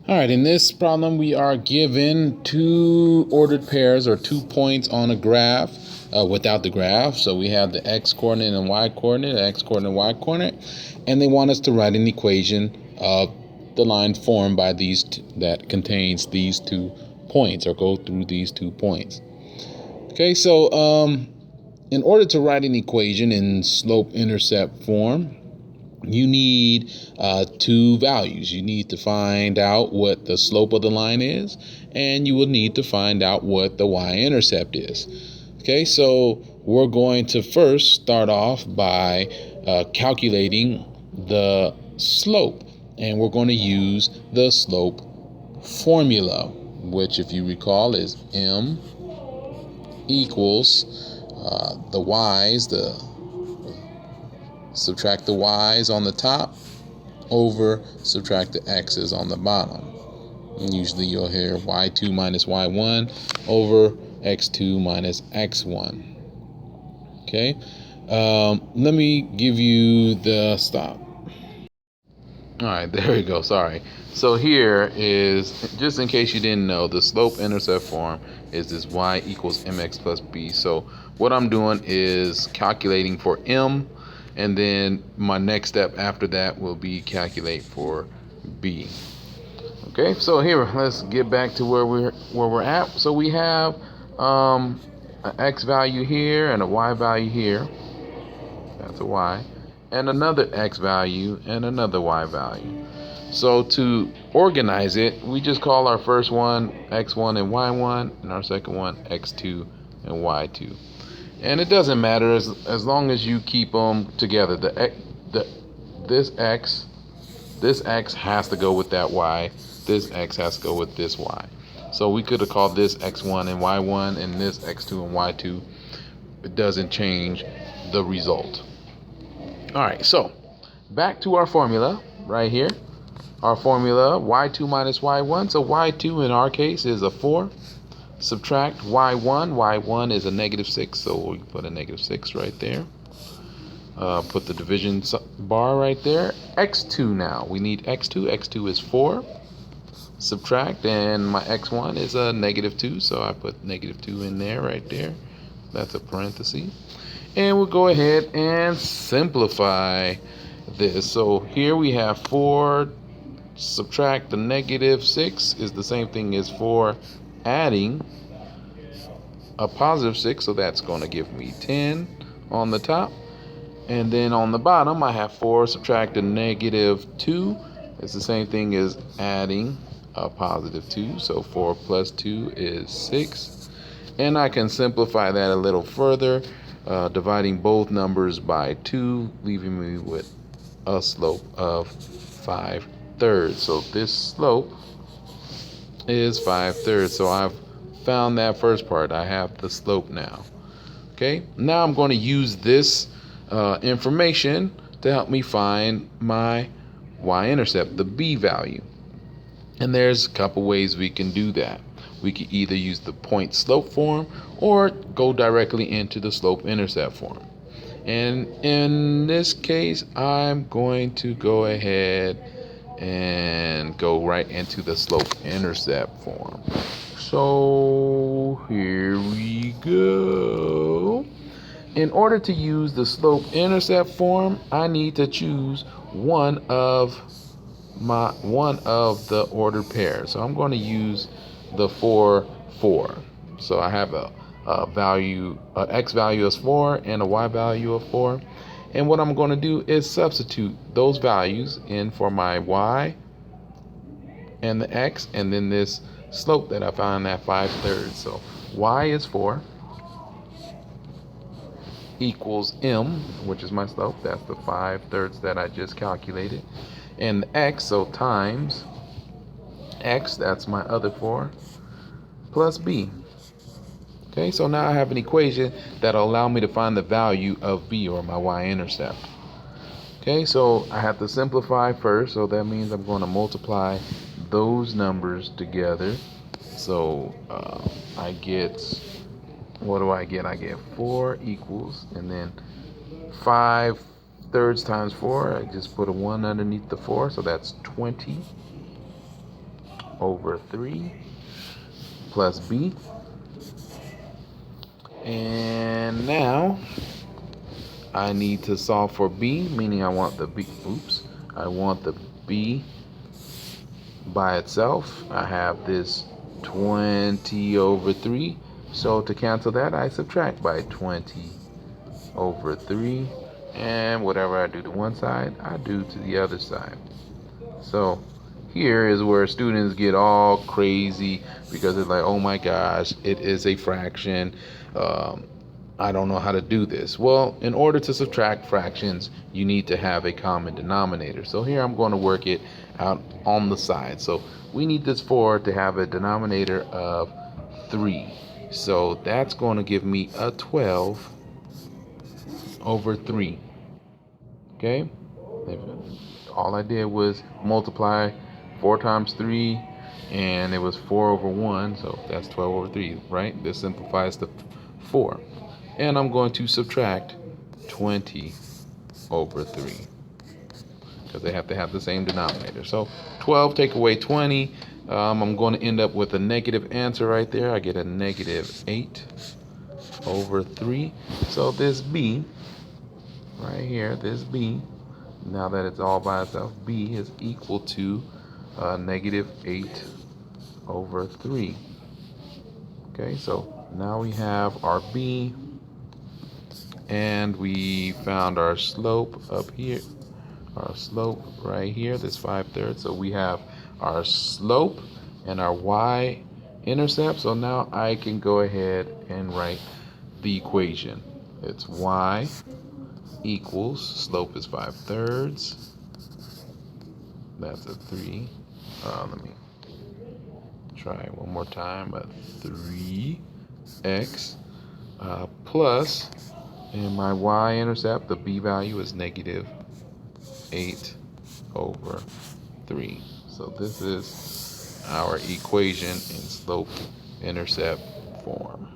All right, in this problem, we are given two ordered pairs or 2 points on a graph without the graph. So we have the x coordinate and y coordinate, x coordinate and y coordinate, and they want us to write an equation of the line formed by these that contains these 2 points or go through these 2 points. Okay, so in order to write an equation in slope-intercept form, you need 2 values. You need to find out what the slope of the line is, and you will need to find out what the y-intercept is. Okay, so we're going to first start off by calculating the slope, and we're going to use the slope formula, which, if you recall, is m equals the y's, subtract the y's on the top over subtract the x's on the bottom. And usually you'll hear y2 minus y1 over x2 minus x1. Okay, let me give you the stop. All right, there we go. Sorry. So here is, just in case you didn't know, the slope-intercept form is this y equals mx plus b. So what I'm doing is calculating for m, and then my next step after that will be calculate for b. Okay, so here, let's get back to where we're at. So we have an x value here and a y value here. That's a y. And another x value and another y value. So to organize it, we just call our first one x1 and y1, and our second one x2 and y2. And it doesn't matter as long as you keep them together. This x has to go with that y. This x has to go with this y. So we could have called this x1 and y1 and this x2 and y2. It doesn't change the result. All right, so back to our formula right here. Our formula, y2 minus y1. So y2 in our case is a 4. Subtract y1. y1 is a -6, so we put a -6 right there. Put the division bar right there. x2 now. We need x2. x2 is 4. Subtract, and my x1 is a -2, so I put -2 in there right there. That's a parenthesis. And we'll go ahead and simplify this. So here we have 4 subtract the -6 is the same thing as 4 adding a +6, so that's going to give me 10 on the top. And then on the bottom I have 4 subtract a -2. It's the same thing as adding a +2, so 4 plus 2 is 6. And I can simplify that a little further, dividing both numbers by 2, leaving me with a slope of 5/3. So this slope is 5/3. So I've found that first part. I have the slope now. Okay, now I'm going to use this information to help me find my y-intercept, the b value. And there's a couple ways we can do that. We can either use the point slope form or go directly into the slope-intercept form. And in this case, I'm going to go ahead and go right into the slope-intercept form. So here we go. In order to use the slope-intercept form, I need to choose one of the ordered pairs. So I'm going to use the 4, 4. So I have a x value is 4 and a y value of 4. And what I'm going to do is substitute those values in for my y and the x, and then this slope that I found at 5/3. So y is 4 equals m, which is my slope. That's the 5/3 that I just calculated. And x, so times x, that's my other 4, plus b. Okay, so now I have an equation that'll allow me to find the value of b, or my y-intercept. Okay, so I have to simplify first, so that means I'm going to multiply those numbers together. So I get, what do I get? I get 4 equals, and then 5/3 times 4, I just put a 1 underneath the 4, so that's 20. over 3 plus b. And now I need to solve for b, meaning I want the b, I want the b by itself. I have this 20 over 3. So to cancel that, I subtract by 20 over 3. And whatever I do to one side, I do to the other side. So here is where students get all crazy because it's like, oh my gosh, it is a fraction. I don't know how to do this. Well, in order to subtract fractions, you need to have a common denominator. So here I'm going to work it out on the side. So we need this 4 to have a denominator of 3. So that's going to give me a 12 over 3. Okay? All I did was multiply 4 times 3, and it was 4 over 1. So that's 12 over 3, right? This simplifies to 4. And I'm going to subtract 20 over 3 because they have to have the same denominator. So 12 take away 20. I'm going to end up with a negative answer right there. I get a negative 8 over 3. So this b right here, this b, now that it's all by itself, b is equal to negative 8 over 3. Okay, so now we have our b, and we found our slope up here, our slope right here, this 5/3. So we have our slope and our y-intercept. So now I can go ahead and write the equation. It's y equals, slope is 5/3. That's a 3. Let me try one more time. A 3x plus, and my y-intercept, the b value is negative 8 over 3. So this is our equation in slope-intercept form.